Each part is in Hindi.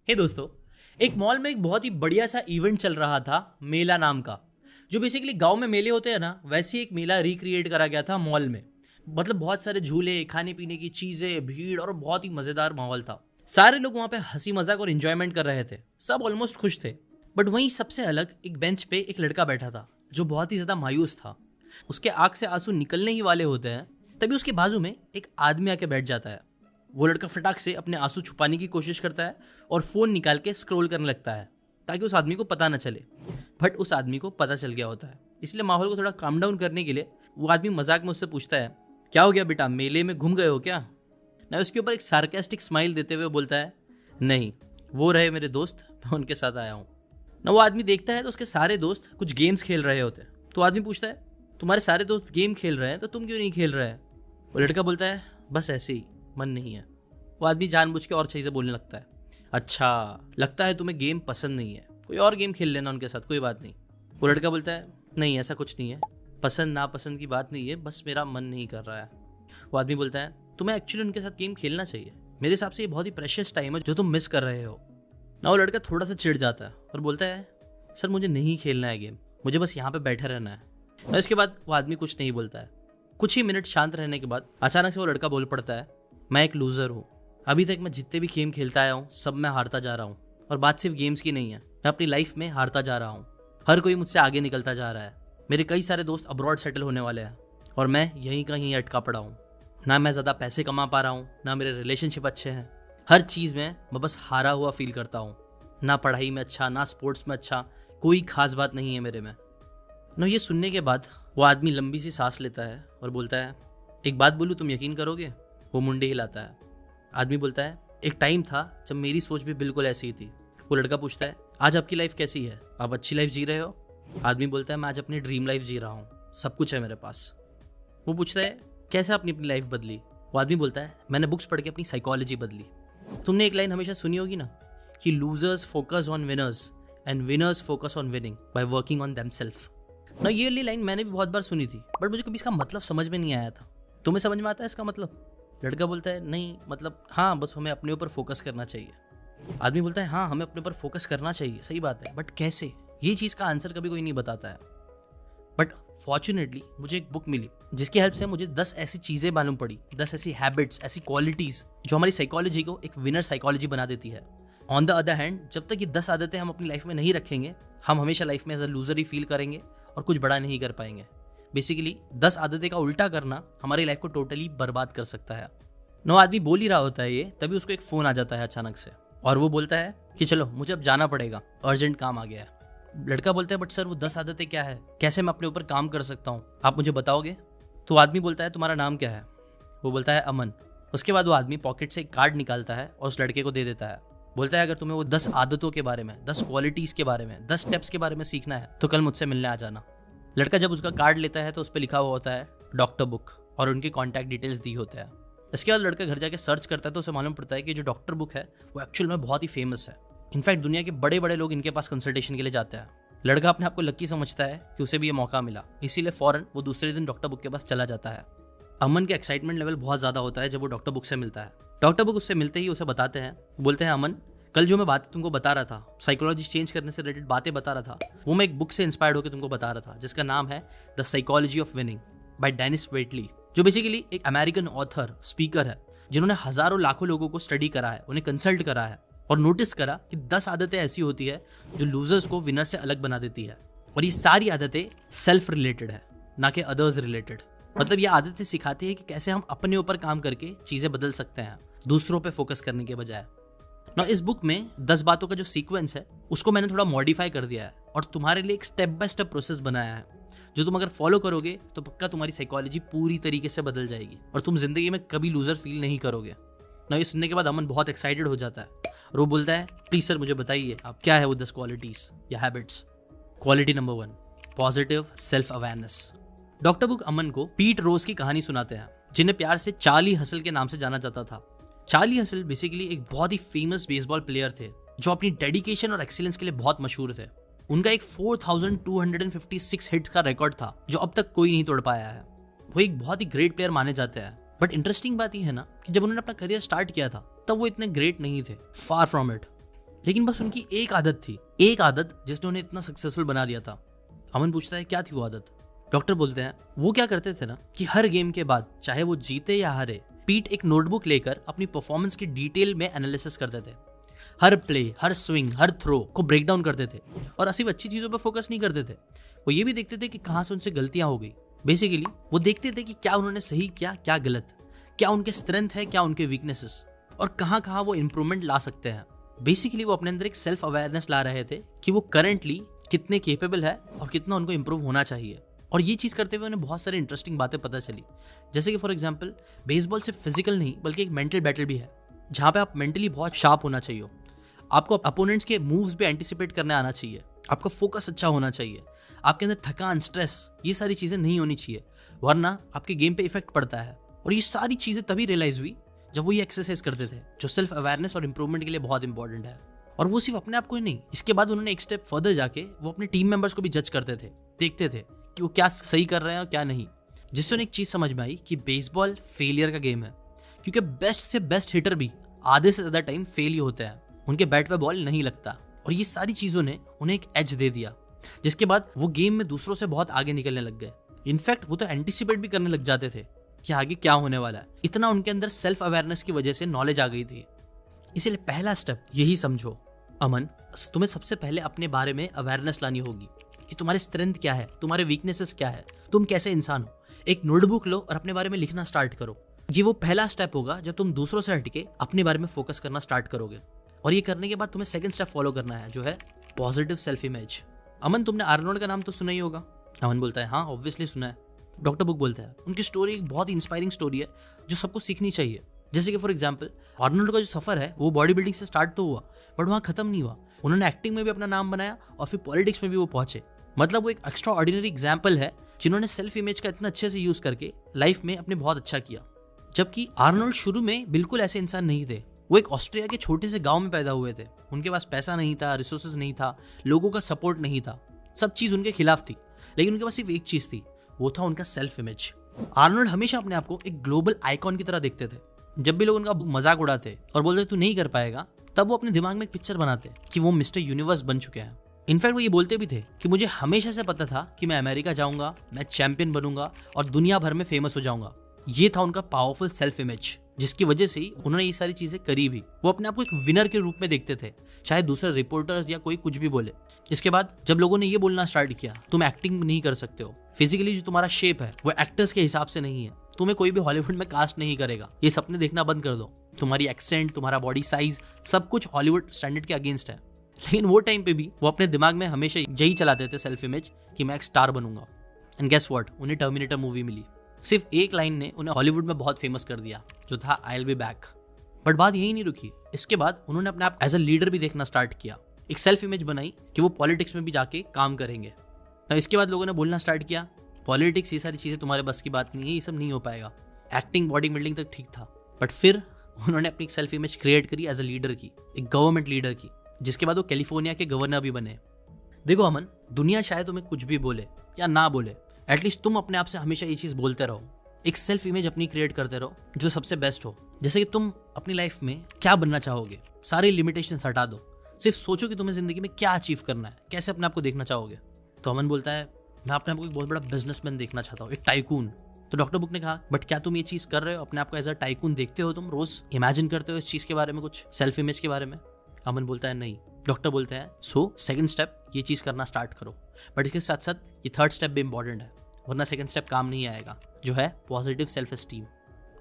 हे दोस्तों, एक मॉल में एक बहुत ही बढ़िया सा इवेंट चल रहा था, मेला नाम का। जो बेसिकली गांव में मेले होते हैं ना, वैसे ही एक मेला रिक्रिएट करा गया था मॉल में। मतलब बहुत सारे झूले, खाने पीने की चीजें, भीड़ और बहुत ही मजेदार माहौल था। सारे लोग वहां पे हंसी मजाक और एंजॉयमेंट कर रहे थे। सब ऑलमोस्ट खुश थे। बट वहीं सबसे अलग एक बेंच पे एक लड़का बैठा था जो बहुत ही ज्यादा मायूस था। उसके आंख से आंसू निकलने ही वाले होते हैं, तभी उसके बाजू में एक आदमी आके बैठ जाता है। वो लड़का फटाक से अपने आंसू छुपाने की कोशिश करता है और फोन निकाल के स्क्रॉल करने लगता है ताकि उस आदमी को पता न चले। बट उस आदमी को पता चल गया होता है, इसलिए माहौल को थोड़ा काम डाउन करने के लिए वो आदमी मजाक में उससे पूछता है, क्या हो गया बेटा, मेले में घूम गए हो क्या? ना उसके ऊपर एक सार्केस्टिक स्माइल देते हुए बोलता है, नहीं, वो रहे मेरे दोस्त, मैं उनके साथ आया हूँ। ना वो आदमी देखता है तो उसके सारे दोस्त कुछ गेम्स खेल रहे होते हैं। तो आदमी पूछता है, तुम्हारे सारे दोस्त गेम खेल रहे हैं तो तुम क्यों नहीं खेल रहे हैं? वो लड़का बोलता है, बस ऐसे ही, मन नहीं है। वो आदमी जानबूझ के और चीज़ें बोलने लगता है, अच्छा लगता है तुम्हें गेम पसंद नहीं है, कोई और गेम खेल लेना उनके साथ, कोई बात नहीं। वो लड़का बोलता है, नहीं ऐसा कुछ नहीं है, पसंद नापसंद की बात नहीं है, बस मेरा मन नहीं कर रहा है। वो आदमी बोलता है, तुम्हें एक्चुअली उनके साथ गेम खेलना चाहिए, मेरे हिसाब से ये बहुत ही प्रेशियस टाइम है जो तुम मिस कर रहे हो। ना वो लड़का थोड़ा सा चिढ़ जाता है और बोलता है, सर मुझे नहीं खेलना है गेम, मुझे बस यहाँ पे बैठे रहना है। ना इसके बाद वो आदमी कुछ नहीं बोलता है। कुछ ही मिनट शांत रहने के बाद अचानक से वो लड़का बोल पड़ता है, मैं एक लूजर हूँ, अभी तक मैं जितने भी गेम खेलता आया हूँ सब मैं हारता जा रहा हूँ। और बात सिर्फ गेम्स की नहीं है, मैं अपनी लाइफ में हारता जा रहा हूँ। हर कोई मुझसे आगे निकलता जा रहा है। मेरे कई सारे दोस्त अब्रॉड सेटल होने वाले हैं और मैं यहीं कहीं अटका पड़ा हूँ। ना मैं ज़्यादा पैसे कमा पा रहा हूँ, ना मेरे रिलेशनशिप अच्छे हैं। हर चीज़ में मैं बस हारा हुआ फील करता हूँ। ना पढ़ाई में अच्छा, ना स्पोर्ट्स में अच्छा, कोई खास बात नहीं है मेरे में। ना ये सुनने के बाद वो आदमी लंबी सी सांस लेता है और बोलता है, एक बात बोलूँ, तुम यकीन करोगे? वो मुंडे हिलाता है। आदमी बोलता है, एक टाइम था जब मेरी सोच भी बिल्कुल ऐसी ही थी। वो लड़का पूछता है, आज आपकी लाइफ कैसी है, आप अच्छी लाइफ जी रहे हो? आदमी बोलता है, मैं आज अपनी ड्रीम लाइफ जी रहा हूँ, सब कुछ है मेरे पास। वो पूछता है, कैसे आपने अपनी लाइफ बदली? वो आदमी बोलता है, मैंने बुक्स पढ़ के अपनी साइकोलॉजी बदली। तुमने एक लाइन हमेशा सुनी होगी ना, कि losers focus on winners and winners focus on winning by working on themselves. ना ये वाली लाइन मैंने भी बहुत बार सुनी थी, बट मुझे कभी इसका मतलब समझ में नहीं आया था। तुम्हें समझ में आता है इसका मतलब? लड़का बोलता है, नहीं, मतलब हाँ, बस हमें अपने ऊपर फोकस करना चाहिए। आदमी बोलता है, हाँ हमें अपने ऊपर फोकस करना चाहिए, सही बात है, बट कैसे? ये चीज़ का आंसर कभी कोई नहीं बताता है। बट फॉर्चुनेटली मुझे एक बुक मिली जिसकी हेल्प से मुझे 10 ऐसी चीज़ें मालूम पड़ी, 10 ऐसी हैबिट्स, ऐसी क्वालिटीज़ जो हमारी साइकोलॉजी को एक विनर साइकोलॉजी बना देती है। ऑन द अदर हैंड, जब तक ये 10 आदतें हम अपनी लाइफ में नहीं रखेंगे, हम हमेशा लाइफ में एज अ लूजर ही फील करेंगे और कुछ बड़ा नहीं कर पाएंगे। बेसिकली 10 आदतें का उल्टा करना हमारी लाइफ को टोटली बर्बाद कर सकता है। नो आदमी बोल ही रहा होता है ये, तभी उसको एक फ़ोन आ जाता है अचानक से और वो बोलता है कि चलो मुझे अब जाना पड़ेगा, अर्जेंट काम आ गया है। लड़का बोलता है, बट सर वो 10 आदतें क्या है, कैसे मैं अपने ऊपर काम कर सकता हूँ, आप मुझे बताओगे? तो आदमी बोलता है, तुम्हारा नाम क्या है? वो बोलता है, अमन। उसके बाद वो आदमी पॉकेट से एक कार्ड निकालता है और उस लड़के को दे देता है। बोलता है, अगर तुम्हें वो 10 आदतों के बारे में, 10 क्वालिटीज़ के बारे में, 10 स्टेप्स के बारे में सीखना है तो कल मुझसे मिलने आ जाना। लड़का जब उसका कार्ड लेता है तो उस पर लिखा हुआ होता है डॉक्टर बुक और उनकी कॉन्टैक्ट डिटेल्स दी होते हैं। इसके बाद लड़का घर जाके सर्च करता है तो उसे मालूम पड़ता है कि जो डॉक्टर बुक है वो एक्चुअल में बहुत ही फेमस है। इनफैक्ट दुनिया के बड़े बड़े लोग इनके पास कंसल्टेशन के लिए जाते हैं। लड़का अपने आप को लकी समझता है कि उसे भी ये मौका मिला, इसीलिए फौरन वो दूसरे दिन डॉक्टर बुक के पास चला जाता है। अमन के एक्साइटमेंट लेवल बहुत ज़्यादा होता है जब वो डॉक्टर बुक से मिलता है। डॉक्टर बुक उससे मिलते ही उसे बताते हैं, बोलते हैं, अमन, कल जो मैं बातें तुमको बता रहा था, साइकोलॉजी चेंज करने से रिलेटेड बातें बता रहा था, वो मैं एक बुक से इंस्पायर्ड होकर तुमको बता रहा था जिसका नाम है the psychology of winning by Denis Waitley, जो बेसिकली एक अमेरिकन ऑथर, स्पीकर है, जिन्होंने हजारों लाखों लोगों को स्टडी करा है, उन्हें कंसल्ट करा है और नोटिस करा कि 10 आदतें ऐसी होती है जो लूजर्स को विनर से अलग बना देती है। और ये सारी आदतें सेल्फ रिलेटेड है, ना कि अदर्स रिलेटेड। मतलब ये आदतें सिखाती है कि कैसे हम अपने ऊपर काम करके चीज़ें बदल सकते हैं, दूसरों पे फोकस करने के बजाय। ना इस बुक में 10 बातों का जो सीक्वेंस है उसको मैंने थोड़ा मॉडिफाई कर दिया है और तुम्हारे लिए एक स्टेप बाय स्टेप प्रोसेस बनाया है, जो तुम अगर फॉलो करोगे तो पक्का तुम्हारी साइकोलॉजी पूरी तरीके से बदल जाएगी और तुम जिंदगी में कभी लूजर फील नहीं करोगे। ना ये सुनने के बाद अमन बहुत एक्साइटेड हो जाता है और वो बोलता है, प्लीज सर मुझे बताइए आप क्या है वो 10 क्वालिटीज या habits. Quality number 1, positive self awareness. Doctor बुक अमन को पीट रोज की कहानी सुनाते हैं, जिन्हें प्यार से चार्ली हसल के नाम से जाना जाता था। चार्ली हसल बेसिकली एक बहुत ही फेमस बेसबॉल प्लेयर थे जो अपनी डेडिकेशन और एक्सीलेंस के लिए बहुत मशहूर थे। उनका एक 4256 हिट्स का रिकॉर्ड था जो अब तक कोई नहीं तोड़ पाया है। वो एक बहुत ही ग्रेट प्लेयर माने जाते हैं। बट इंटरेस्टिंग बात यह है ना कि जब उन्होंने अपना करियर स्टार्ट किया था तब वो इतने ग्रेट नहीं थे, फार फ्रॉम इट। लेकिन बस उनकी एक आदत थी, एक आदत जिसने उन्हें इतना सक्सेसफुल बना दिया था। अमन पूछता है क्या थी वो आदत। डॉक्टर बोलते हैं वो क्या करते थे ना कि हर गेम के बाद चाहे वो जीते या हारे, पीट एक नोटबुक लेकर अपनी परफॉर्मेंस की डिटेल में एनालिसिस करते थे। हर प्ले, हर स्विंग, हर थ्रो को ब्रेक डाउन करते थे और सिर्फ अच्छी चीजों पर फोकस नहीं करते थे, वो ये भी देखते थे कि कहाँ से उनसे गलतियां हो गई। बेसिकली वो देखते थे कि क्या उन्होंने सही किया, क्या गलत, क्या उनके स्ट्रेंथ है, क्या उनके वीकनेसेस, और कहाँ कहाँ वो इंप्रूवमेंट ला सकते हैं। बेसिकली वो अपने अंदर एक सेल्फ अवेयरनेस ला रहे थे कि वो करंटली कितने केपेबल है और कितना उनको इंप्रूव होना चाहिए। और ये चीज़ करते हुए उन्हें बहुत सारी इंटरेस्टिंग बातें पता चली, जैसे कि फॉर एग्जांपल बेसबॉल सिर्फ फिजिकल नहीं बल्कि एक मेंटल बैटल भी है, जहाँ पे आप मेंटली बहुत शार्प होना चाहिए। आपको अपोनेंट्स के मूव्स भी एंटिसिपेट करने आना चाहिए, आपका फोकस अच्छा होना चाहिए, आपके अंदर थकान, स्ट्रेस, ये सारी चीज़ें नहीं होनी चाहिए, वरना आपके गेम पे इफेक्ट पड़ता है। और ये सारी चीज़ें तभी रियलाइज हुई जब वो ये एक्सरसाइज करते थे, जो सेल्फ अवेयरनेस और इंप्रूवमेंट के लिए बहुत इंपॉर्टेंट है। और वो सिर्फ अपने आप को ही नहीं, इसके बाद उन्होंने एक स्टेप फर्दर जाके वो अपने टीम मेंबर्स को भी जज करते थे, देखते थे कि वो क्या सही कर रहे हैं और क्या नहीं, जिससे उन्हें एक चीज़ समझ में आई कि बेसबॉल फेलियर का गेम है, क्योंकि बेस्ट से बेस्ट हिटर भी आधे से ज़्यादा टाइम फेल ही होते हैं, उनके बैट पे बॉल नहीं लगता। और ये सारी चीज़ों ने उन्हें एक एज दे दिया, जिसके बाद वो गेम में दूसरों से बहुत आगे निकलने लग गए। इनफैक्ट वो तो एंटिसिपेट भी करने लग जाते थे कि आगे क्या होने वाला है, इतना उनके अंदर सेल्फ अवेयरनेस की वजह से नॉलेज आ गई थी। इसीलिए पहला स्टेप यही समझो अमन, तुम्हें सबसे पहले अपने बारे में अवेयरनेस लानी होगी कि तुम्हारे स्ट्रेंथ क्या है, तुम्हारे वीकनेसेस क्या है, तुम कैसे इंसान हो। एक नोटबुक लो और अपने बारे में लिखना स्टार्ट करो। ये वो पहला स्टेप होगा जब तुम दूसरों से हटके अपने बारे में फोकस करना स्टार्ट करोगे। और ये करने के बाद तुम्हें सेकंड स्टेप फॉलो करना है, जो है पॉजिटिव सेल्फ इमेज। अमन, तुमने आर्नोल्ड का नाम तो सुना ही होगा। अमन बोलता है हाँ ऑब्वियसली सुना है। डॉक्टर बुक बोलता है उनकी स्टोरी एक बहुत ही इंस्पायरिंग स्टोरी है जो सबको सीखनी चाहिए। जैसे कि फॉर एग्जाम्पल आर्नोल्ड का जो सफर है वो बॉडी बिल्डिंग से स्टार्ट तो हुआ, बट वहाँ खत्म नहीं हुआ। उन्होंने एक्टिंग में भी अपना नाम बनाया और फिर पॉलिटिक्स में भी वो पहुंचे। मतलब वो एक एक्स्ट्रा ऑर्डिनरी एग्जाम्पल है जिन्होंने सेल्फ इमेज का इतना अच्छे से यूज करके लाइफ में अपने बहुत अच्छा किया। जबकि आर्नोल्ड शुरू में बिल्कुल ऐसे इंसान नहीं थे। वो एक ऑस्ट्रिया के छोटे से गांव में पैदा हुए थे। उनके पास पैसा नहीं था, रिसोर्सेज नहीं था, लोगों का सपोर्ट नहीं था, सब चीज उनके खिलाफ थी। लेकिन उनके पास सिर्फ एक चीज थी, वो था उनका सेल्फ इमेज। आर्नोल्ड हमेशा अपने आप को एक ग्लोबल आइकॉन की तरह देखते थे। जब भी लोग उनका मजाक उड़ाते और बोलते तू नहीं कर पाएगा, तब वो अपने दिमाग में एक पिक्चर बनाते कि वो मिस्टर यूनिवर्स बन चुके हैं। इनफैक्ट वो ये बोलते भी थे कि मुझे हमेशा से पता था कि मैं अमेरिका जाऊंगा, मैं चैंपियन बनूंगा और दुनिया भर में फेमस हो जाऊंगा। ये था उनका पावरफुल सेल्फ इमेज, जिसकी वजह से ही उन्होंने ये सारी चीजें करी भी। वो अपने आप को एक विनर के रूप में देखते थे, चाहे दूसरे रिपोर्टर्स या कोई कुछ भी बोले। इसके बाद जब लोगों ने ये बोलना स्टार्ट किया तुम एक्टिंग नहीं कर सकते हो, फिजिकली जो तुम्हारा शेप है वो एक्टर्स के हिसाब से नहीं है, तुम्हें कोई भी हॉलीवुड में कास्ट नहीं करेगा, ये सपने देखना बंद कर दो, तुम्हारी एक्सेंट, तुम्हारा बॉडी साइज, सब कुछ हॉलीवुड स्टैंडर्ड के अगेंस्ट है। लेकिन वो टाइम पे भी वो अपने दिमाग में हमेशा यही चलाते थे सेल्फ इमेज कि मैं एक स्टार बनूंगा। एंड गेस व्हाट, उन्हें टर्मिनेटर मूवी मिली। सिर्फ एक लाइन ने उन्हें हॉलीवुड में बहुत फेमस कर दिया, जो था I will be back. But बात यही नहीं रुकी। इसके बाद उन्होंने अपने आप एज अ लीडर भी देखना स्टार्ट किया, एक सेल्फ इमेज बनाई कि वो पॉलिटिक्स में भी जाके काम करेंगे। तो इसके बाद लोगों ने बोलना स्टार्ट किया पॉलिटिक्स, ये सारी चीजें तुम्हारे बस की बात नहीं है, ये सब नहीं हो पाएगा। एक्टिंग, बॉडी बिल्डिंग तक ठीक था, बट फिर उन्होंने अपनी एक सेल्फ इमेज क्रिएट करी एज अ लीडर की, एक गवर्नमेंट लीडर की, जिसके बाद वो कैलिफोर्निया के गवर्नर भी बने। देखो अमन, दुनिया शायद तुम्हें कुछ भी बोले या ना बोले, एटलीस्ट तुम अपने आप से हमेशा ये चीज बोलते रहो, एक सेल्फ इमेज अपनी क्रिएट करते रहो जो सबसे बेस्ट हो। जैसे कि तुम अपनी लाइफ में क्या बनना चाहोगे, सारी लिमिटेशंस हटा दो, सिर्फ सोचो कि तुम्हें जिंदगी में क्या अचीव करना है, कैसे अपने आप को देखना चाहोगे। तो अमन बोलता है मैं अपने आप को एक बहुत बड़ा बिजनेसमैन देखना चाहता हूँ, एक टाइकून। तो डॉक्टर बुक ने कहा बट क्या तुम ये चीज कर रहे हो, अपने आप को एज अ टाइकून देखते हो, तुम रोज इमेजिन करते हो इस चीज के बारे में, कुछ सेल्फ इमेज के बारे में। अमन बोलता है नहीं। डॉक्टर बोलते हैं सो सेकंड स्टेप ये चीज करना स्टार्ट करो, बट इसके साथ साथ ये थर्ड स्टेप भी इंपॉर्टेंट है, वरना सेकंड स्टेप काम नहीं आएगा, जो है positive self esteem.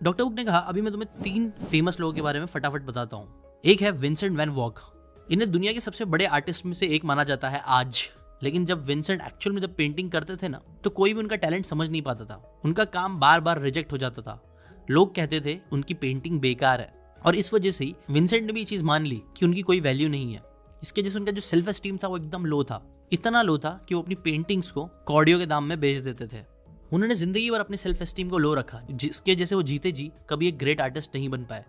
Doctor book ने कहा अभी मैं तुम्हें 3 फेमस लोगों के बारे में फटाफट बताता हूँ। एक है विंसेंट वैन वॉग। इन्हें दुनिया के सबसे बड़े आर्टिस्ट में से एक माना जाता है आज। लेकिन जब विंसेंट एक्चुअल में जब पेंटिंग करते थे ना, तो कोई भी उनका टैलेंट समझ नहीं पाता था, उनका काम बार बार रिजेक्ट हो जाता था, लोग कहते थे उनकी पेंटिंग बेकार है। और इस वजह से ही विंसेंट ने भी ये चीज मान ली कि उनकी कोई वैल्यू नहीं है। इसके वजह से उनका जो सेल्फ एस्टीम था वो एकदम लो था, इतना लो था कि वो अपनी पेंटिंग्स को कॉर्डियो के दाम में बेच देते थे। उन्होंने जिंदगी भर अपने सेल्फ एस्टीम को लो रखा, जिसके जैसे वो जीते जी कभी एक ग्रेट आर्टिस्ट नहीं बन पाए।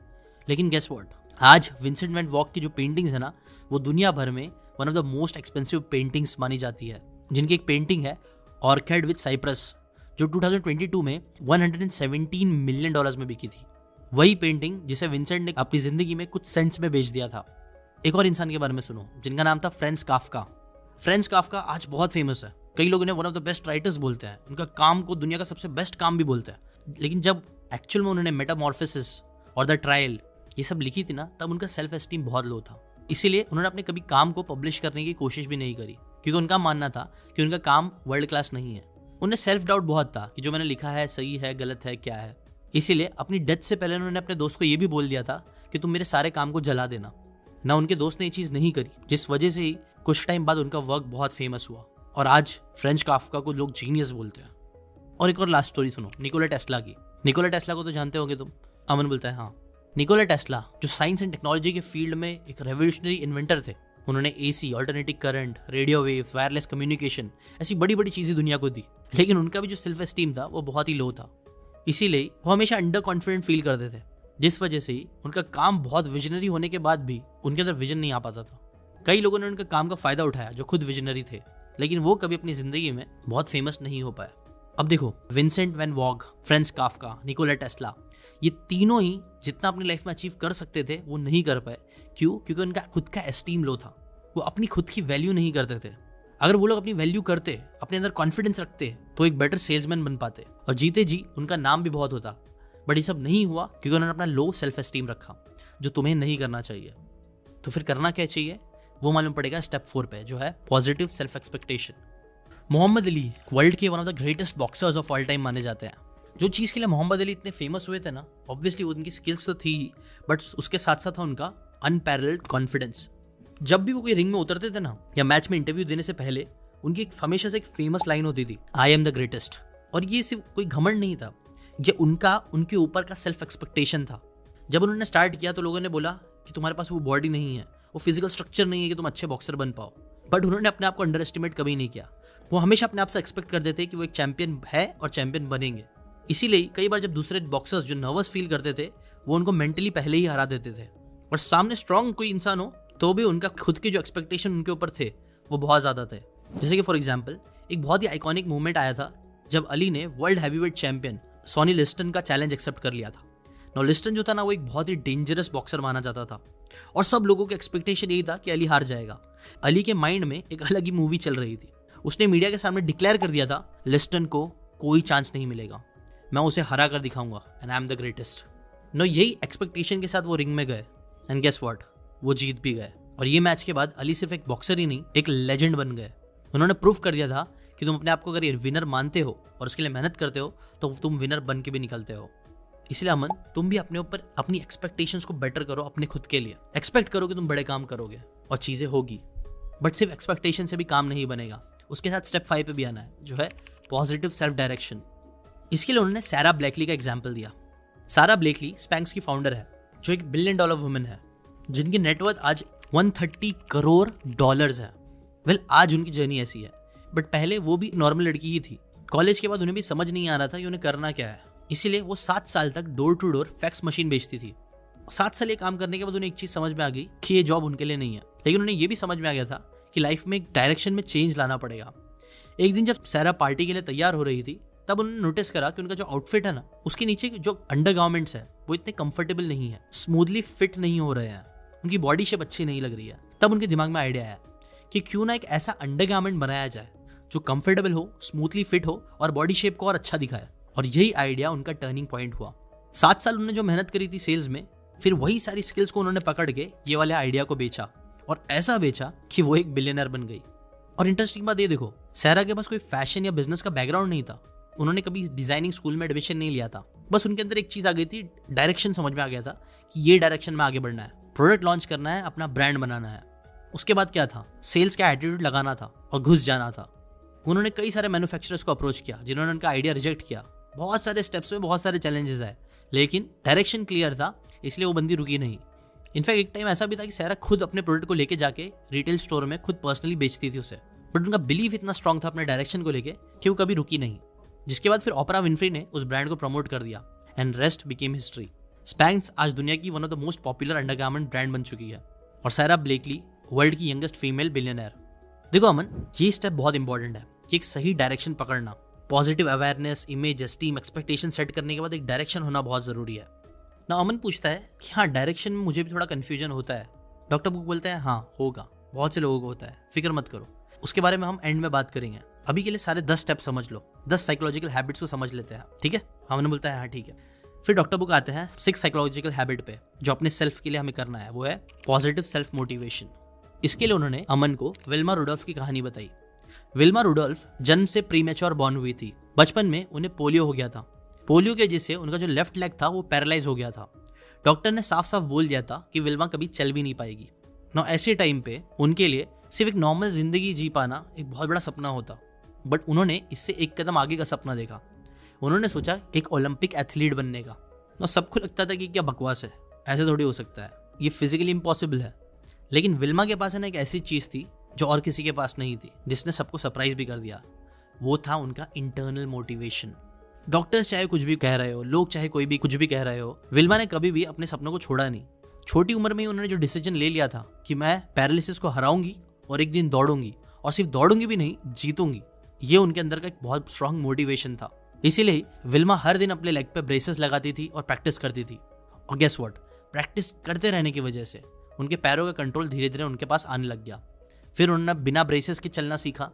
लेकिन गेस व्हाट, आज विंसेंट वैन वॉग की जो पेंटिंग्स है ना, वो दुनिया भर में one of the most expensive paintings मानी जाती है। जिनकी एक पेंटिंग है ऑर्किड विद साइप्रस, जो 2022 में $117 मिलियन में बिकी थी। वही पेंटिंग जिसे विंसेंट ने अपनी जिंदगी में कुछ सेंट्स में बेच दिया था। एक और इंसान के बारे में सुनो जिनका नाम था फ्रेंच काफका। फ्रेंच काफका आज बहुत फेमस है, कई लोग उन्हें one of the best writers बोलते हैं, उनका काम को दुनिया का सबसे बेस्ट काम भी बोलते हैं। लेकिन जब एक्चुअल में उन्होंने मेटामॉर्फोसिस और द ट्रायल ये सब लिखी थी ना, तब उनका सेल्फ एस्टीम बहुत लो था। इसीलिए उन्होंने अपने कभी काम को पब्लिश करने की कोशिश भी नहीं करी, क्योंकि उनका मानना था कि उनका काम वर्ल्ड क्लास नहीं है। उन्हें सेल्फ डाउट बहुत था कि जो मैंने लिखा है सही है गलत है क्या है। इसीलिए अपनी डेथ से पहले उन्होंने अपने दोस्त को ये भी बोल दिया था कि तुम मेरे सारे काम को जला देना। ना उनके दोस्त ने ये चीज़ नहीं करी, जिस वजह से ही कुछ टाइम बाद उनका वर्क बहुत फेमस हुआ और आज फ्रेंच काफका को लोग जीनियस बोलते हैं। और एक और लास्ट स्टोरी सुनो निकोला टेस्ला की। निकोला टेस्ला को तो जानते होगे तुम? अमन बोलता है हाँ। निकोला टेस्ला जो साइंस एंड टेक्नोलॉजी के फील्ड में एक रेवोल्यूशनरी इन्वेंटर थे। उन्होंने AC, alternative current, radio waves, wireless communication ऐसी बड़ी बड़ी चीज़ें दुनिया को दी। लेकिन उनका भी जो सेल्फ एस्टीम था वो बहुत ही लो था, इसीलिए वो हमेशा अंडर कॉन्फिडेंट फील करते थे, जिस वजह से ही उनका काम बहुत विजनरी होने के बाद भी उनके अंदर विजन नहीं आ पाता था। कई लोगों ने उनके काम का फायदा उठाया जो खुद विजनरी थे, लेकिन वो कभी अपनी जिंदगी में बहुत फेमस नहीं हो पाया। अब देखो Vincent van Gogh, Franz Kafka, Nikola Tesla, ये तीनों ही जितना अपनी लाइफ में अचीव कर सकते थे वो नहीं कर पाए। क्यों? क्योंकि उनका खुद का एस्टीम लो था। वो अपनी खुद की वैल्यू नहीं करते थे। अगर वो लोग अपनी वैल्यू करते, अपने अंदर कॉन्फिडेंस रखते, तो एक बेटर सेल्समैन बन पाते और जीते जी उनका नाम भी बहुत होता। बट ये सब नहीं हुआ क्योंकि उन्होंने अपना लो सेल्फ एस्टीम रखा, जो तुम्हें नहीं करना चाहिए। तो फिर करना क्या चाहिए वो मालूम पड़ेगा स्टेप 4 पे, जो है positive self expectation. Muhammad Ali world के one of the greatest boxers of all time माने जाते हैं। जो चीज़ के लिए मोहम्मद अली इतने फेमस हुए थे ना, ऑब्वियसली उनकी स्किल्स तो थी ही, बट उसके साथ साथ था उनका अनपैरेलल्ड कॉन्फिडेंस। जब भी वो कोई रिंग में उतरते थे ना, या मैच में इंटरव्यू देने से पहले, उनकी हमेशा से एक फेमस लाइन होती थी, आई एम द ग्रेटेस्ट। और ये सिर्फ कोई घमंड नहीं था, ये उनके ऊपर का सेल्फ एक्सपेक्टेशन था। जब उन्होंने स्टार्ट किया तो लोगों ने बोला कि तुम्हारे पास वो बॉडी नहीं है, वो फिजिकल स्ट्रक्चर नहीं है कि तुम अच्छे बॉक्सर बन पाओ। बट उन्होंने अपने आप को अंडर एस्टिमेट कभी नहीं किया। वो हमेशा अपने आप से एक्सपेक्ट करते थे कि वो एक चैंपियन है और चैंपियन बनेंगे। इसीलिए कई बार जब दूसरे बॉक्सर्स जो नर्वस फील करते थे, वो उनको मेंटली पहले ही हरा देते थे। और सामने स्ट्रांग कोई इंसान हो तो भी उनका खुद के जो एक्सपेक्टेशन उनके ऊपर थे वो बहुत ज़्यादा थे। जैसे कि फॉर एग्जाम्पल एक बहुत ही आइकॉनिक मूवमेंट आया था जब अली ने वर्ल्ड हैवीवेट चैंपियन सॉनी लिस्टन का चैलेंज एक्सेप्ट कर लिया था। नो लिस्टन जो था ना, वो एक बहुत ही डेंजरस बॉक्सर माना जाता था और सब लोगों के एक्सपेक्टेशन यही था कि अली हार जाएगा। अली के माइंड में एक अलग ही मूवी चल रही थी। उसने मीडिया के सामने डिक्लेयर कर दिया था लिस्टन को कोई चांस नहीं मिलेगा, मैं उसे हरा कर दिखाऊंगा and I am the greatest. No यही एक्सपेक्टेशन के साथ वो रिंग में गए एंड गेस व्हाट, वो जीत भी गए। और ये मैच के बाद अली सिर्फ एक बॉक्सर ही नहीं, एक लेजेंड बन गए। उन्होंने प्रूफ कर दिया था कि तुम अपने आप को अगर विनर मानते हो और उसके लिए मेहनत करते हो तो तुम विनर बन के भी निकलते हो। इसलिए अमन, तुम भी अपने ऊपर अपनी एक्सपेक्टेशंस को बेटर करो। अपने खुद के लिए एक्सपेक्ट करो कि तुम बड़े काम करोगे और चीज़ें होगी। बट सिर्फ एक्सपेक्टेशन से भी काम नहीं बनेगा, उसके साथ स्टेप 5 पे भी आना है, जो है पॉजिटिव सेल्फ डायरेक्शन। इसके लिए उन्होंने सारा ब्लेकली का एग्जाम्पल दिया। सारा ब्लेकली स्पैंक्स की फाउंडर है, जो एक $1 बिलियन वुमेन है, जिनकी नेटवर्थ आज $130 करोड़ है। वेल, आज उनकी जर्नी ऐसी है, बट पहले वो भी नॉर्मल लड़की ही थी। कॉलेज के बाद उन्हें भी समझ नहीं आ रहा था कि उन्हें करना क्या है, इसीलिए वो 7 साल तक door to door fax machine बेचती थी। 7 साल ये काम करने के बाद उन्हें एक चीज़ समझ में आ गई कि ये जॉब उनके लिए नहीं है। लेकिन उन्हें ये भी समझ में आ गया था कि लाइफ में एक डायरेक्शन में चेंज लाना पड़ेगा। एक दिन जब सारा पार्टी के लिए तैयार हो रही थी, तब उन्होंने नोटिस करा कि उनका जो आउटफिट है ना, उसके नीचे जो अंडरगारमेंट्स है वो इतने कंफर्टेबल नहीं है, स्मूथली फिट नहीं हो रहे हैं, उनकी बॉडी शेप अच्छी नहीं लग रही है। तब उनके दिमाग में आइडिया आया कि क्यों ना एक ऐसा अंडरगारमेंट बनाया जाए जो कंफर्टेबल हो, स्मूथली फिट हो और बॉडी शेप को और अच्छा दिखाए। और यही आइडिया उनका टर्निंग पॉइंट हुआ। 7 साल उन्होंने जो मेहनत करी थी सेल्स में, फिर वही सारी स्किल्स को उन्होंने पकड़ के ये वाले आइडिया को बेचा, और ऐसा बेचा कि वो एक बिलियनर बन गई। और इंटरेस्टिंग बात ये देखो, सारा के पास कोई फैशन या बिजनेस का बैकग्राउंड नहीं था। उन्होंने कभी डिजाइनिंग स्कूल में एडमिशन नहीं लिया था। बस उनके अंदर एक चीज आ गई थी, डायरेक्शन समझ में आ गया था कि ये डायरेक्शन में आगे बढ़ना है, प्रोडक्ट लॉन्च करना है, अपना ब्रांड बनाना है। उसके बाद क्या था, सेल्स का एटीट्यूड लगाना था और घुस जाना था। उन्होंने कई सारे मैन्युफैक्चरर्स को अप्रोच किया जिन्होंने उनका आइडिया रिजेक्ट किया। बहुत सारे स्टेप्स में बहुत सारे चैलेंजेस आए, लेकिन डायरेक्शन क्लियर था, इसलिए वो बंदी रुकी नहीं। इनफैक्ट एक टाइम ऐसा भी था कि सारा खुद अपने प्रोडक्ट को लेके जाके रिटेल स्टोर में खुद पर्सनली बेचती थी उसे। बट उनका बिलीव इतना स्ट्रांग था अपने डायरेक्शन को लेके कि वो कभी रुकी नहीं। जिसके बाद फिर ओपरा विनफ्री ने उस ब्रांड को प्रमोट कर दिया एंड रेस्ट बिकेम हिस्ट्री। स्पैंक्स आज दुनिया की one of the most popular undergarment brand बन चुकी है और सारा ब्लेकली वर्ल्ड की यंगेस्ट फीमेल बिलियनर। देखो अमन, ये स्टेप बहुत इंपॉर्टेंट है कि एक सही डायरेक्शन पकड़ना, positive awareness, image, esteem, expectation set करने के बाद एक डायरेक्शन होना बहुत जरूरी है ना। अमन पूछता है कि हाँ, डायरेक्शन में मुझे भी थोड़ा कंफ्यूजन होता है, डॉक्टर बुक बोलता है हाँ होगा, बहुत से लोगों को होता है, फिक्र मत करो, उसके बारे में हम एंड में बात करेंगे, अभी के लिए सारे 10 स्टेप समझ लो, 10 साइकोलॉजिकल हैबिट्स को समझ लेते हैं, ठीक है। हमने बोलता है हाँ ठीक है। फिर डॉक्टर बुक आते हैं 6 साइकोलॉजिकल हैबिट पे जो अपने सेल्फ के लिए हमें करना है, वो है पॉजिटिव सेल्फ मोटिवेशन। इसके लिए उन्होंने अमन को विल्मा रुडोल्फ की कहानी बताई। विल्मा रुडोल्फ जन्म से प्रीमेच्योर बॉर्न हुई थी। बचपन में उन्हें पोलियो हो गया था। पोलियो की वजह से उनका जो लेफ्ट लेग था वो पैरालाइज हो गया था। डॉक्टर ने साफ साफ बोल दिया था कि विल्मा कभी चल भी नहीं पाएगी। ना ऐसे टाइम पे उनके लिए सिर्फ एक नॉर्मल जिंदगी जी पाना एक बहुत बड़ा सपना होता, बट उन्होंने इससे एक कदम आगे का सपना देखा। उन्होंने सोचा एक ओलंपिक एथलीट बनने का। ना सबको लगता था कि क्या बकवास है, ऐसे थोड़ी हो सकता है, ये फिजिकली इम्पॉसिबल है। लेकिन विल्मा के पास है ना एक ऐसी चीज़ थी जो और किसी के पास नहीं थी, जिसने सबको सरप्राइज भी कर दिया। वो था उनका इंटरनल मोटिवेशन। डॉक्टर्स चाहे कुछ भी कह रहे हो, लोग चाहे कोई भी कुछ भी कह रहे हो, विल्मा ने कभी भी अपने सपनों को छोड़ा नहीं। छोटी उम्र में ही उन्होंने जो डिसीजन ले लिया था कि मैं पैरालिसिस को हराऊंगी और एक दिन दौड़ूंगी, और सिर्फ दौड़ूंगी भी नहीं, जीतूंगी, ये उनके अंदर का एक बहुत स्ट्रांग मोटिवेशन था। इसीलिए विल्मा हर दिन अपने लेग पे ब्रेसेस लगाती थी और प्रैक्टिस करती थी। और गेस व्हाट, प्रैक्टिस करते रहने की वजह से उनके पैरों का कंट्रोल धीरे धीरे उनके पास आने लग गया। फिर उन्होंने बिना ब्रेसेस के चलना सीखा,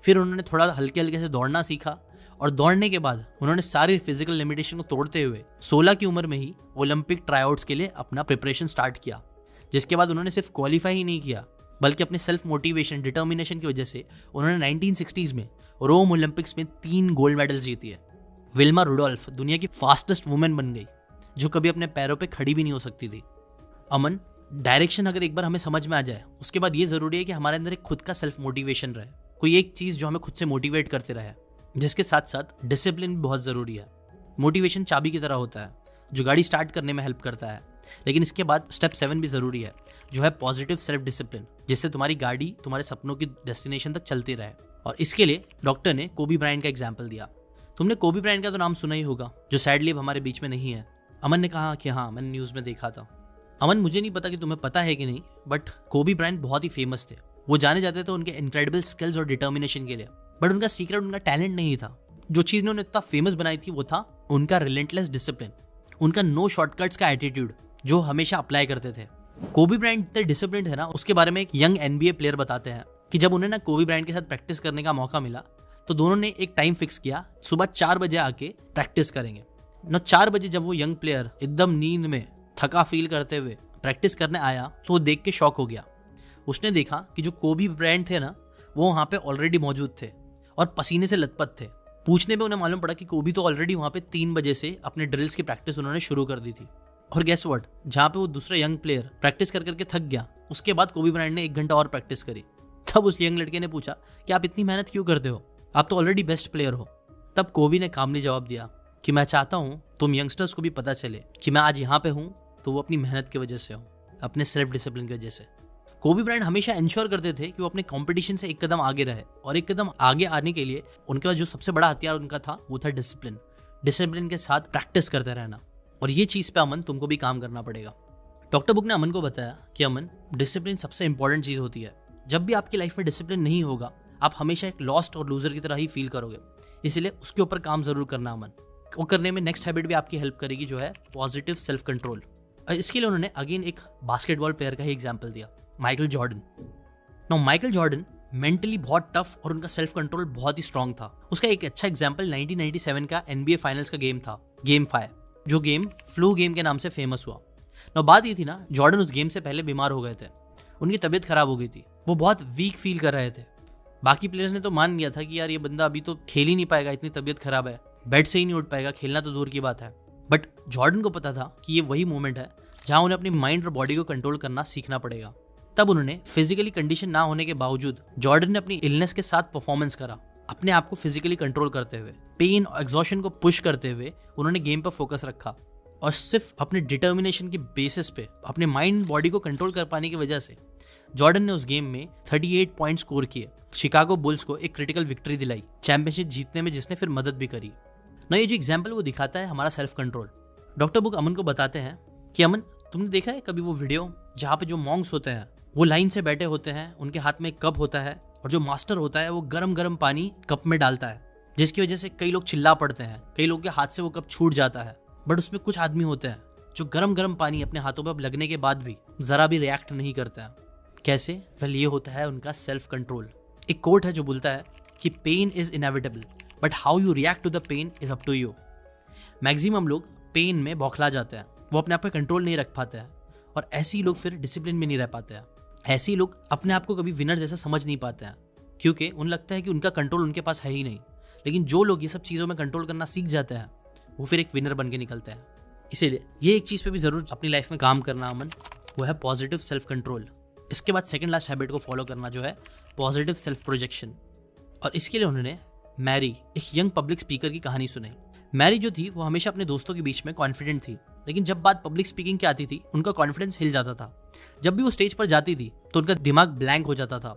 फिर उन्होंने थोड़ा हल्के हल्के से दौड़ना सीखा, और दौड़ने के बाद उन्होंने सारी फिजिकल लिमिटेशन को तोड़ते हुए 16 की उम्र में ही ओलंपिक ट्राईआउट्स के लिए अपना प्रिपरेशन स्टार्ट किया। जिसके बाद उन्होंने सिर्फ क्वालिफाई ही नहीं किया, बल्कि अपने सेल्फ मोटिवेशन, डिटर्मिनेशन की वजह से उन्होंने 1960s में रोम ओलंपिक्स में 3 गोल्ड मेडल्स जीती है। विल्मा रुडोल्फ दुनिया की फास्टेस्ट वुमेन बन गई जो कभी अपने पैरों पे खड़ी भी नहीं हो सकती थी। अमन, डायरेक्शन अगर एक बार हमें समझ में आ जाए, उसके बाद ये जरूरी है कि हमारे अंदर एक खुद का सेल्फ मोटिवेशन रहे, कोई एक चीज जो हमें खुद से मोटिवेट करते रहे, जिसके साथ साथ डिसिप्लिन भी बहुत जरूरी है। मोटिवेशन चाबी की तरह होता है जो गाड़ी स्टार्ट करने में हेल्प करता है, लेकिन इसके बाद स्टेप 7 भी जरूरी है, जो है पॉजिटिव सेल्फ डिसिप्लिन, जिससे तुम्हारी गाड़ी तुम्हारे सपनों की डेस्टिनेशन तक चलती रहे। और इसके लिए डॉक्टर ने कोबी ब्रायंट का एग्जाम्पल दिया। तुमने कोबी ब्रायंट का तो नाम सुना ही होगा, जो सैडली अब हमारे बीच में नहीं है। अमन ने कहा कि हाँ, मैंने न्यूज़ में देखा था। अमन, मुझे नहीं पता कि तुम्हें पता है कि नहीं, बट कोबी ब्रायंट बहुत ही फेमस थे। वो जाने जाते थे उनके इनक्रेडिबल स्किल्स और डिटर्मिनेशन के लिए, बट उनका सीक्रेट उनका टैलेंट नहीं था। जो चीज़ ने उन्हें इतना फेमस बनाई थी वो था उनका रिलेंटलेस डिसिप्लिन, उनका नो शॉर्टकट्स का एटीट्यूड जो हमेशा अप्लाई करते थे। कोबी ब्रायंट इतने डिसिप्लिन है ना, उसके बारे में एक यंग NBA प्लेयर बताते हैं कि जब उन्हें ना कोबी ब्रायंट के साथ प्रैक्टिस करने का मौका मिला तो दोनों ने एक टाइम फिक्स किया, सुबह 4 बजे आके प्रैक्टिस करेंगे ना। 4 बजे जब वो यंग प्लेयर एकदम नींद में थका फील करते हुए प्रैक्टिस करने आया तो वो देख के शॉक हो गया। उसने देखा कि जो कोबी ब्रायंट थे ना, वो वहाँ पे ऑलरेडी मौजूद थे और पसीने से लथपथ थे। पूछने पे उन्हें मालूम पड़ा कि कोबी तो ऑलरेडी वहाँ पे 3 बजे से अपने ड्रिल्स की प्रैक्टिस उन्होंने शुरू कर दी थी। और गेस व्हाट, जहाँ पे वो दूसरा यंग प्लेयर प्रैक्टिस कर करके थक गया, उसके बाद कोबी ब्रायंट ने 1 घंटा और प्रैक्टिस करी। तब उस यंग लड़के ने पूछा कि आप इतनी मेहनत क्यों करते हो, आप तो ऑलरेडी बेस्ट प्लेयर हो। तब कोबी ने कामली जवाब दिया कि मैं चाहता हूँ तुम यंगस्टर्स को भी पता चले कि मैं आज यहाँ पे हूँ तो वो अपनी मेहनत की वजह से हूँ, अपने सेल्फ डिसिप्लिन की वजह से। कोबी ब्रायंट हमेशा इंश्योर करते थे कि वो अपने कंपटीशन से एक कदम आगे रहे, और एक कदम आगे आने के लिए उनके पास जो सबसे बड़ा हथियार उनका था वो था डिसिप्लिन। डिसिप्लिन के साथ प्रैक्टिस करते रहना, और ये चीज़ पे अमन तुमको भी काम करना पड़ेगा। डॉक्टर बुक ने अमन को बताया कि अमन, डिसिप्लिन सबसे इंपॉर्टेंट चीज़ होती है। जब भी आपकी लाइफ में डिसिप्लिन नहीं होगा, आप हमेशा एक लॉस्ट और लूजर की तरह ही फील करोगे, इसलिए उसके ऊपर काम जरूर करना अमन। वो करने में नेक्स्ट हैबिट भी आपकी हेल्प करेगी, जो है पॉजिटिव सेल्फ कंट्रोल। इसके लिए उन्होंने अगेन एक बास्केटबॉल प्लेयर का ही एग्जाम्पल दिया, Michael Jordan. Now Michael Jordan mentally बहुत टफ और उनका सेल्फ कंट्रोल बहुत ही स्ट्रांग था। उसका एक अच्छा एग्जाम्पल 1997 का NBA फाइनल्स का गेम था, गेम 5, जो गेम फ्लू गेम के नाम से फेमस हुआ। नाउ बात ये थी ना, जॉर्डन उस गेम से पहले बीमार हो गए थे, उनकी तबीयत खराब हो गई थी, वो बहुत वीक फील कर रहे थे। बाकी प्लेयर्स ने तो मान लिया था कि यार ये बंदा अभी तो खेल ही नहीं पाएगा, इतनी तबीयत खराब है, बेड से ही नहीं उठ पाएगा, खेलना तो दूर की बात है। बट जॉर्डन को पता था कि ये वही मोमेंट है जहां उन्हें अपनी माइंड और बॉडी को कंट्रोल करना सीखना पड़ेगा। तब उन्होंने फिजिकली कंडीशन ना होने के बावजूद जॉर्डन ने अपनी इलनेस के साथ परफॉर्मेंस करा, अपने आप को फिजिकली कंट्रोल करते हुए, पेन और एग्जॉशन को पुश करते हुए उन्होंने गेम पर फोकस रखा, और सिर्फ अपने डिटर्मिनेशन के बेसिस पे अपने माइंड बॉडी को कंट्रोल कर पाने की वजह से जॉर्डन ने उस गेम में 38 पॉइंट स्कोर किए, शिकागो बुल्स को एक क्रिटिकल विक्ट्री दिलाई, चैंपियनशिप जीतने में जिसने फिर मदद भी करी ना। ये जो एग्जाम्पल वो दिखाता है हमारा सेल्फ कंट्रोल। डॉक्टर बुक अमन को बताते हैं कि अमन, तुमने देखा है कभी वो वीडियो जहाँ पे जो मॉन्क्स होते हैं वो लाइन से बैठे होते हैं, उनके हाथ में एक कप होता है, और जो मास्टर होता है वो गरम गरम पानी कप में डालता है, जिसकी वजह से कई लोग चिल्ला पड़ते हैं, कई लोगों के हाथ से वो कप छूट जाता है। बट उसमें कुछ आदमी होते हैं जो गरम गरम पानी अपने हाथों पर लगने के बाद भी जरा भी रिएक्ट नहीं करता है। कैसे? वेल, ये होता है उनका सेल्फ कंट्रोल। एक कोट है जो बोलता है कि pain is inevitable but how you react to the pain is up to you. Maximum लोग पेन में बौखला जाते हैं, वो अपने आप पे कंट्रोल नहीं रख पाते हैं, और ऐसे ही लोग फिर डिसिप्लिन में नहीं रह पाते हैं। ऐसे ही लोग अपने आप को कभी विनर जैसा समझ नहीं पाते हैं, क्योंकि उन्हें लगता है कि उनका कंट्रोल उनके पास है ही नहीं। लेकिन जो लोग ये सब चीज़ों में कंट्रोल करना सीख जाते हैं वो फिर एक विनर बन के निकलते हैं। इसीलिए ये एक चीज़ पे भी ज़रूर अपनी लाइफ में काम करना अमन, वो है पॉजिटिव सेल्फ कंट्रोल। इसके बाद सेकंड लास्ट हैबिट को फॉलो करना जो है पॉजिटिव सेल्फ प्रोजेक्शन। और इसके लिए उन्होंने मैरी, एक यंग पब्लिक स्पीकर की कहानी सुनाई। मैरी जो थी वो हमेशा अपने दोस्तों के बीच में कॉन्फिडेंट थी, लेकिन जब बात पब्लिक स्पीकिंग की आती थी उनका कॉन्फिडेंस हिल जाता था। जब भी वो स्टेज पर जाती थी तो उनका दिमाग ब्लैंक हो जाता था,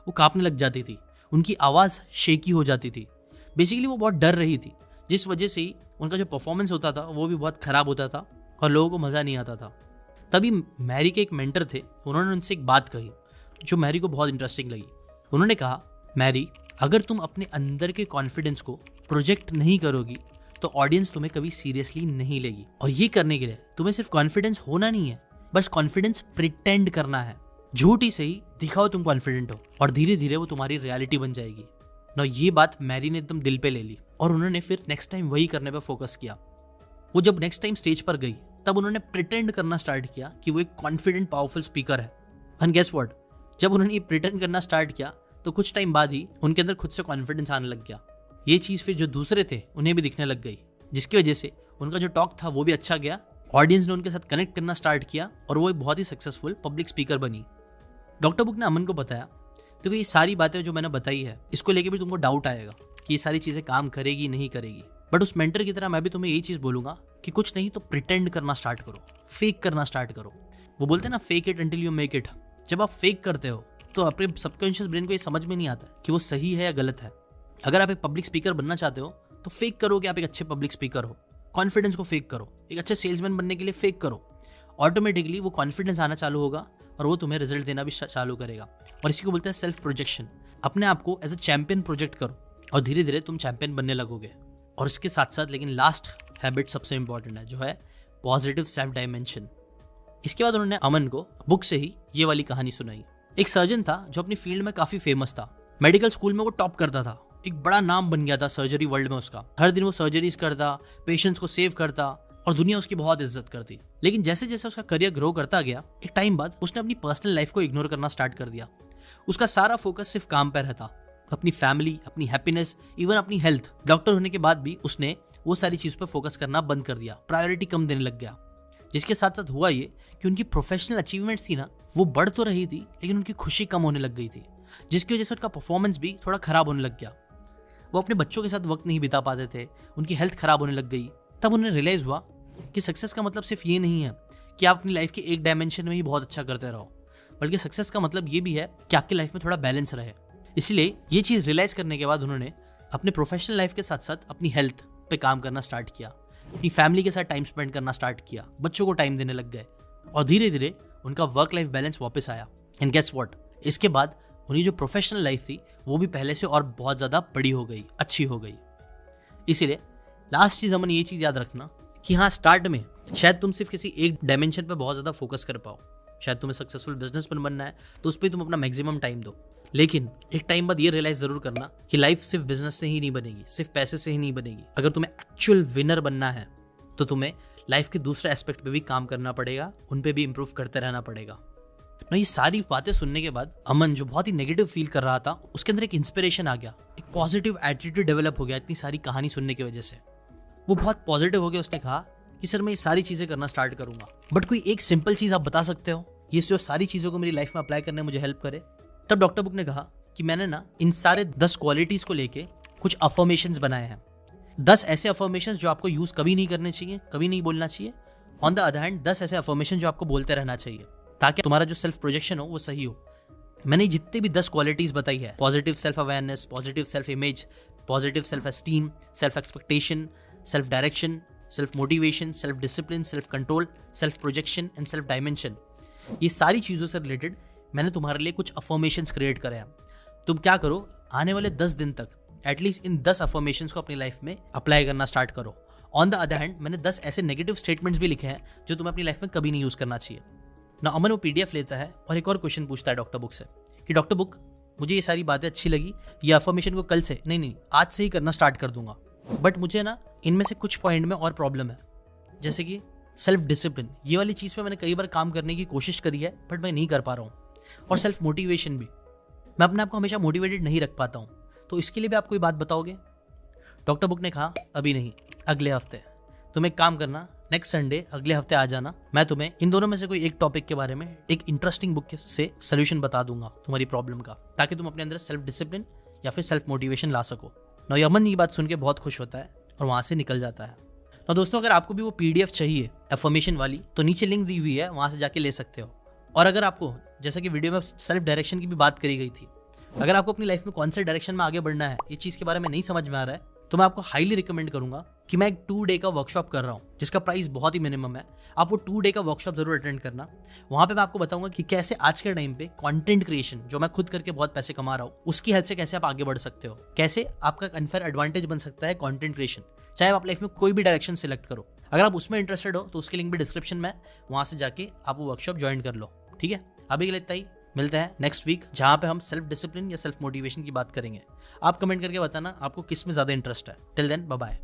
वो कांपने लग जाती थी, उनकी आवाज़ शेकी हो जाती थी। बेसिकली वो बहुत डर रही थी, जिस वजह से ही उनका जो परफॉर्मेंस होता था वो भी बहुत ख़राब होता था और लोगों को मज़ा नहीं आता था। तभी मैरी के एक मेंटर थे, उन्होंने उनसे एक बात कही जो मैरी को बहुत इंटरेस्टिंग लगी। उन्होंने कहा, मैरी, अगर तुम अपने अंदर के कॉन्फिडेंस को प्रोजेक्ट नहीं करोगी तो ऑडियंस तुम्हें कभी सीरियसली नहीं लेगी। और ये करने के लिए तुम्हें सिर्फ कॉन्फिडेंस होना नहीं है, बस कॉन्फिडेंस प्रिटेंड करना है। झूठ ही सही, दिखाओ तुम कॉन्फिडेंट हो और धीरे धीरे वो तुम्हारी रियलिटी बन जाएगी ना। ये बात मैरी ने एकदम दिल पे ले ली और उन्होंने फिर नेक्स्ट टाइम वही करने पे फोकस किया। वो जब नेक्स्ट टाइम स्टेज पर गई तब उन्होंने प्रिटेंड करना स्टार्ट किया कि वो एक कॉन्फिडेंट पावरफुल स्पीकर है। एंड गेस व्हाट, जब उन्होंने ये प्रिटेंड करना स्टार्ट किया तो कुछ टाइम बाद ही उनके अंदर खुद से कॉन्फिडेंस आने लग गया। ये चीज़ फिर जो दूसरे थे उन्हें भी दिखने लग गई, जिसकी वजह से उनका जो टॉक था वो भी अच्छा गया। ऑडियंस ने उनके साथ कनेक्ट करना स्टार्ट किया और वो एक बहुत ही सक्सेसफुल पब्लिक स्पीकर बनी। डॉक्टर बुक ने अमन को बताया, तो ये सारी बातें जो मैंने बताई है इसको लेके भी तुमको डाउट आएगा कि ये सारी चीज़ें काम करेगी नहीं करेगी, बट उस मेंटर की तरह मैं भी तुम्हें यही चीज़ बोलूँगा कि कुछ नहीं तो प्रिटेंड करना स्टार्ट करो, फेक करना स्टार्ट करो। वो बोलते हैं ना, fake it until you make it. जब आप फेक करते हो तो अपने सबकॉन्शियस ब्रेन को ये समझ में नहीं आता कि वो सही है या गलत है। अगर आप एक पब्लिक स्पीकर बनना चाहते हो तो फेक करो कि आप एक अच्छे पब्लिक स्पीकर हो, कॉन्फिडेंस को फेक करो। एक अच्छे सेल्समैन बनने के लिए फेक करो, ऑटोमेटिकली वो कॉन्फिडेंस आना चालू होगा और वो तुम्हें रिजल्ट देना भी चालू करेगा। और इसी को बोलते हैं सेल्फ प्रोजेक्शन। अपने आप को एज अ चैंपियन प्रोजेक्ट करो और धीरे धीरे तुम चैंपियन बनने लगोगे। और इसके साथ साथ लेकिन लास्ट हैबिट सबसे इंपॉर्टेंट है, जो है पॉजिटिव सेल्फ डायमेंशन। इसके बाद उन्होंने अमन को बुक से ही ये वाली कहानी सुनाई। एक सर्जन था जो अपनी फील्ड में काफी फेमस था। मेडिकल स्कूल में वो टॉप करता था, एक बड़ा नाम बन गया था सर्जरी वर्ल्ड में उसका। हर दिन वो सर्जरीज करता, पेशेंट्स को सेव करता और दुनिया उसकी बहुत इज्जत करती। लेकिन जैसे जैसे उसका करियर ग्रो करता गया, एक टाइम बाद उसने अपनी पर्सनल लाइफ को इग्नोर करना स्टार्ट कर दिया। उसका सारा फोकस सिर्फ काम पर रहता, अपनी फैमिली, अपनी हैप्पीनेस, इवन अपनी हेल्थ। डॉक्टर होने के बाद भी उसने वो सारी चीज़ पर फोकस करना बंद कर दिया, प्रायोरिटी कम देने लग गया। जिसके साथ साथ हुआ ये कि उनकी प्रोफेशनल अचीवमेंट्स थी ना, वो बढ़ तो रही थी लेकिन उनकी खुशी कम होने लग गई थी, जिसकी वजह से उनका परफॉर्मेंस भी थोड़ा खराब होने लग गया। वो अपने बच्चों के साथ वक्त नहीं बिता पाते थे, उनकी हेल्थ खराब होने लग गई। तब उन्हें रियलाइज़ हुआ कि सक्सेस का मतलब सिर्फ ये नहीं है कि आप अपनी लाइफ के एक डायमेंशन में ही बहुत अच्छा करते रहो, बल्कि सक्सेस का मतलब ये भी है कि आपकी लाइफ में थोड़ा बैलेंस रहे। इसलिए ये चीज़ रियलाइज़ करने के बाद उन्होंने अपने प्रोफेशनल लाइफ के साथ साथ अपनी हेल्थ पे काम करना स्टार्ट किया, अपनी फैमिली के साथ टाइम स्पेंड करना स्टार्ट किया, बच्चों को टाइम देने लग गए और धीरे धीरे उनका वर्क लाइफ बैलेंस वापस आया। एंड गेस व्हाट, इसके बाद उनकी जो प्रोफेशनल लाइफ थी वो भी पहले से और बहुत ज़्यादा बड़ी हो गई, अच्छी हो गई। इसीलिए लास्ट चीज़ अमन ये चीज़ याद रखना कि हाँ, स्टार्ट में शायद तुम सिर्फ किसी एक डायमेंशन पे बहुत ज़्यादा फोकस कर पाओ। शायद तुम्हें सक्सेसफुल बिजनेसमैन बनना है तो उस पर तुम अपना मैक्सिमम टाइम दो, लेकिन एक टाइम बाद ये रियलाइज जरूर करना कि लाइफ सिर्फ बिजनेस से ही नहीं बनेगी, सिर्फ पैसे से ही नहीं बनेगी। अगर तुम्हें एक्चुअल विनर बनना है तो तुम्हें लाइफ के दूसरे एस्पेक्ट पे भी काम करना पड़ेगा, उन पे भी इंप्रूव करते रहना पड़ेगा। ना ये सारी बातें सुनने के बाद अमन, जो बहुत ही नेगेटिव फील कर रहा था, उसके अंदर एक इंस्पिरेशन आ गया, एक पॉजिटिव एटीट्यूड डेवलप हो गया इतनी सारी कहानी सुनने की वजह से। वो बहुत पॉजिटिव हो गया। उसने कहा कि सर मैं ये सारी चीज़ें करना स्टार्ट करूंगा, बट कोई एक सिंपल चीज़ आप बता सकते हो ये जो सारी चीज़ों को मेरी लाइफ में अप्लाई करने में मुझे हेल्प करे। तब डॉक्टर बुक ने कहा कि मैंने ना इन सारे 10 क्वालिटीज़ को लेके कुछ अफर्मेशंस बनाए हैं। 10 ऐसे अफर्मेशंस जो आपको यूज़ कभी नहीं करने चाहिए, कभी नहीं बोलना चाहिए। ऑन द अदर हैंड 10 ऐसे अफर्मेशन जो आपको बोलते रहना चाहिए ताकि तुम्हारा जो सेल्फ प्रोजेक्शन हो वो सही हो। मैंने जितने भी 10 क्वालिटीज़ बताई है, positive self awareness, positive self image, positive self esteem, self expectation, self direction, self motivation, self discipline, self control, self projection and self dimension, ये सारी चीज़ों से रिलेटेड मैंने तुम्हारे लिए कुछ अफर्मेशंस क्रिएट करे हैं। तुम क्या करो, आने वाले 10 दिन तक एटलीस्ट इन 10 अफर्मेशंस को अपनी लाइफ में अप्लाई करना स्टार्ट करो ऑन द अदर हैंड मैंने 10 ऐसे नेगेटिव स्टेटमेंट्स भी लिखे हैं जो तुम्हें अपनी लाइफ में कभी नहीं यूज़ करना चाहिए ना। अमन वो PDF लेता है और एक और क्वेश्चन पूछता है डॉक्टर बुक से कि डॉक्टर बुक, मुझे ये सारी बातें अच्छी लगी, ये अफर्मेशन को कल से नहीं आज से ही करना स्टार्ट कर दूंगा, बट मुझे ना इनमें से कुछ पॉइंट में और प्रॉब्लम है, जैसे कि सेल्फ डिसिप्लिन। ये वाली चीज़ पे मैंने कई बार काम करने की कोशिश करी है बट मैं नहीं कर पा रहा हूँ। और सेल्फ मोटिवेशन भी, मैं अपने आप को हमेशा मोटिवेटेड नहीं रख पाता हूँ। तो इसके लिए भी आप कोई बात बताओगे? डॉक्टर बुक ने कहा अभी नहीं, अगले हफ्ते। तुम एक काम करना, नेक्स्ट संडे अगले हफ्ते आ जाना, मैं तुम्हें इन दोनों में से कोई एक टॉपिक के बारे में एक इंटरेस्टिंग बुक से सोल्यूशन बता दूंगा तुम्हारी प्रॉब्लम का, ताकि तुम अपने अंदर सेल्फ डिसिप्लिन या फिर सेल्फ मोटिवेशन ला सको। ना अमन ये बात सुन के बहुत खुश होता है और वहाँ से निकल जाता है। तो दोस्तों, अगर आपको भी वो PDF चाहिए अफर्मेशन वाली तो नीचे लिंक दी हुई है, वहाँ से जाके ले सकते हो। और अगर आपको, जैसा कि वीडियो में सेल्फ डायरेक्शन की भी बात करी गई थी, अगर आपको अपनी लाइफ में कौन से डायरेक्शन में आगे बढ़ना है, इस चीज़ के बारे में नहीं समझ में आ रहा है, तो मैं आपको हाईली रिकमेंड करूंगा कि मैं एक 2 डे का वर्कशॉप कर रहा हूँ जिसका प्राइस बहुत ही मिनिमम है। आप वो 2 डे का वर्कशॉप जरूर अटेंड करना। वहाँ पे मैं आपको बताऊंगा कि कैसे आज के टाइम पे कंटेंट क्रिएशन, जो मैं खुद करके बहुत पैसे कमा रहा हूँ, उसकी हेल्प से कैसे आप आगे बढ़ सकते हो, कैसे आपका अनफेयर एडवांटेज बन सकता है कंटेंट क्रिएशन, चाहे आप लाइफ में कोई भी डायरेक्शन सिलेक्ट करो। अगर आप उसमें इंटरेस्टेड हो तो उसकी लिंक भी डिस्क्रिप्शन में, वहाँ से जाके आप वो वर्कशॉप ज्वाइन कर लो। ठीक है, अभी के लिए इतना ही। मिलते हैं नेक्स्ट वीक, जहाँ पे हम सेल्फ डिसिप्लिन या सेल्फ मोटिवेशन की बात करेंगे। आप कमेंट करके बताना आपको किस में ज़्यादा इंटरेस्ट है। Till then, bye bye.